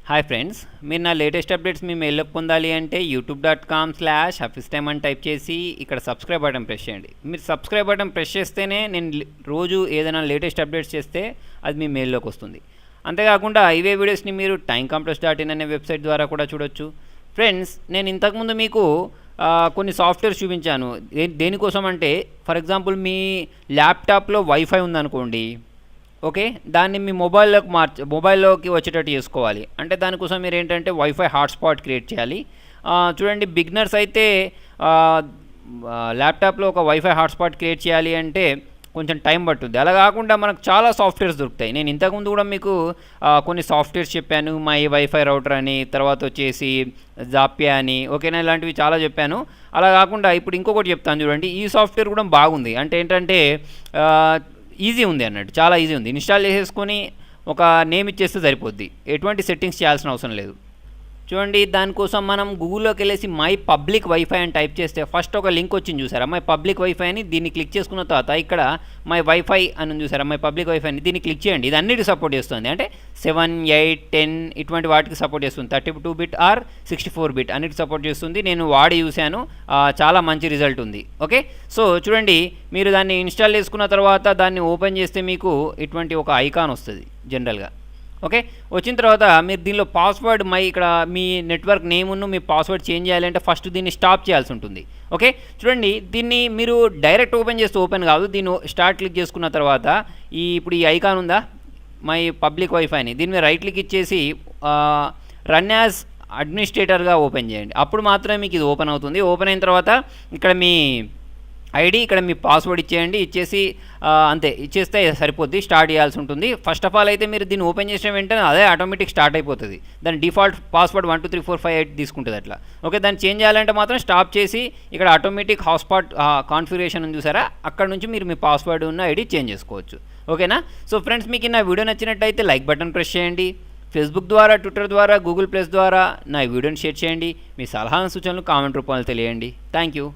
Hi friends, మీరు నా latest updates మీ మెయిల్లోకి పొందాలి అంటే youtube.com/hafiztime అని టైప్ చేసి ఇక్కడ సబ్స్క్రైబ్ బటన్ ప్రెస్ చేయండి. మీరు సబ్స్క్రైబ్ బటన్ ప్రెస్ చేస్తేనే నేను రోజు ఏదైనా లేటెస్ట్ అప్డేట్స్ చేస్తే అది మీ మెయిల్లోకి వస్తుంది. అంతేకాకుండా ఇవే వీడియోస్ని మీరు timecompress.in అనే వెబ్సైట్ ద్వారా కూడా చూడొచ్చు. ఫ్రెండ్స్, నేను ఇంతకుముందు మీకు కొన్ని సాఫ్ట్వేర్స్ చూపించాను. దేనికోసం అంటే, ఫర్ ఎగ్జాంపుల్ మీ ల్యాప్టాప్లో వైఫై ఉందనుకోండి, ఓకే, దాన్ని మీ మొబైల్లోకి వచ్చేటట్టు చేసుకోవాలి. అంటే దానికోసం మీరు ఏంటంటే వైఫై హాట్స్పాట్ క్రియేట్ చేయాలి. చూడండి, బిగినర్స్ అయితే ల్యాప్టాప్లో ఒక వైఫై హాట్స్పాట్ క్రియేట్ చేయాలి అంటే కొంచెం టైం పట్టుద్ది. అలా కాకుండా మనకు చాలా సాఫ్ట్వేర్స్ దొరుకుతాయి. నేను ఇంతకుముందు కూడా మీకు కొన్ని సాఫ్ట్వేర్స్ చెప్పాను. మై వైఫై రౌటర్ అని, తర్వాత వచ్చేసి జాప్యా అని, ఓకేనా, ఇలాంటివి చాలా చెప్పాను. అలా కాకుండా ఇప్పుడు ఇంకొకటి చెప్తాను చూడండి. ఈ సాఫ్ట్వేర్ కూడా బాగుంది. అంటే ఏంటంటే ఈజీ ఉంది అన్నట్టు, చాలా ఈజీ ఉంది. ఇన్స్టాల్ చేసేసుకొని ఒక నేమ్ ఇచ్చేస్తే సరిపోద్ది. ఎటువంటి సెట్టింగ్స్ చేయాల్సిన అవసరం లేదు. చూడండి, దానికోసం మనం గూగుల్లోకి వెళ్ళేసి మై పబ్లిక్ వైఫై అని టైప్ చేస్తే ఫస్ట్ ఒక లింక్ వచ్చింది చూసారా, మై పబ్లిక్ వైఫై అని. దీన్ని క్లిక్ చేసుకున్న తర్వాత ఇక్కడ మై వైఫై అని చూసారా, మై పబ్లిక్ వైఫై అని, దీన్ని క్లిక్ చేయండి. ఇది అన్నిటికి సపోర్ట్ చేస్తుంది. అంటే 7, 8, 10 ఇటువంటి వాటికి సపోర్ట్ చేస్తుంది. 32 బిట్ ఆర్ 64 బిట్ అన్నిటికి సపోర్ట్ చేస్తుంది. నేను వాడి చూశాను, చాలా మంచి రిజల్ట్ ఉంది. ఓకే, సో చూడండి, మీరు దాన్ని ఇన్స్టాల్ చేసుకున్న తర్వాత దాన్ని ఓపెన్ చేస్తే మీకు ఇటువంటి ఒక ఐకాన్ వస్తుంది జనరల్గా. ఓకే, వచ్చిన తర్వాత మీరు దీనిలో పాస్వర్డ్ ఇక్కడ మీ నెట్వర్క్ నేమును మీ పాస్వర్డ్ చేంజ్ చేయాలంటే ఫస్ట్ దీన్ని స్టాప్ చేయాల్సి ఉంటుంది. ఓకే, చూడండి, దీన్ని మీరు డైరెక్ట్ ఓపెన్ చేస్తే ఓపెన్ కాదు. దీన్ని స్టార్ట్ క్లిక్ చేసుకున్న తర్వాత ఇప్పుడు ఈ ఐకాన్ ఉందా, మై పబ్లిక్ వైఫైని, దీని మీద రైట్ క్లిక్ ఇచ్చేసి రన్ యాజ్ అడ్మినిస్ట్రేటర్గా ఓపెన్ చేయండి. అప్పుడు మాత్రమే మీకు ఇది ఓపెన్ అవుతుంది. ఓపెన్ అయిన తర్వాత ఇక్కడ మీ ఐడి, ఇక్కడ మీ పాస్వర్డ్ ఇచ్చేయండి. ఇచ్చేసి అంతే, ఇచ్చేస్తే సరిపోద్ది. స్టార్ట్ చేయాల్సి ఉంటుంది. ఫస్ట్ ఆఫ్ ఆల్ అయితే మీరు దీన్ని ఓపెన్ చేసిన వెంటనే అదే ఆటోమేటిక్ స్టార్ట్ అయిపోతుంది. దాని డిఫాల్ట్ పాస్వర్డ్ 1 2 3 4 5 8 తీసుకుంటుంది అట్లా. ఓకే, దాన్ని చేంజ్ చేయాలంటే మాత్రం స్టాప్ చేసి ఇక్కడ ఆటోమేటిక్ హాట్స్పాట్ కాన్ఫిగరేషన్ ఉంది చూసారా, అక్కడ నుంచి మీరు మీ పాస్వర్డ్ ఉన్న ఐడి చేంజ్ చేసుకోవచ్చు. ఓకేనా? సో ఫ్రెండ్స్, మీకు నా వీడియో నచ్చినట్టయితే లైక్ బటన్ ప్రెస్ చేయండి. ఫేస్బుక్ ద్వారా, ట్విట్టర్ ద్వారా, గూగుల్ ప్లస్ ద్వారా నా వీడియోని షేర్ చేయండి. మీ సలహా సూచనలు కామెంట్ రూపంలో తెలియండి. Thank you.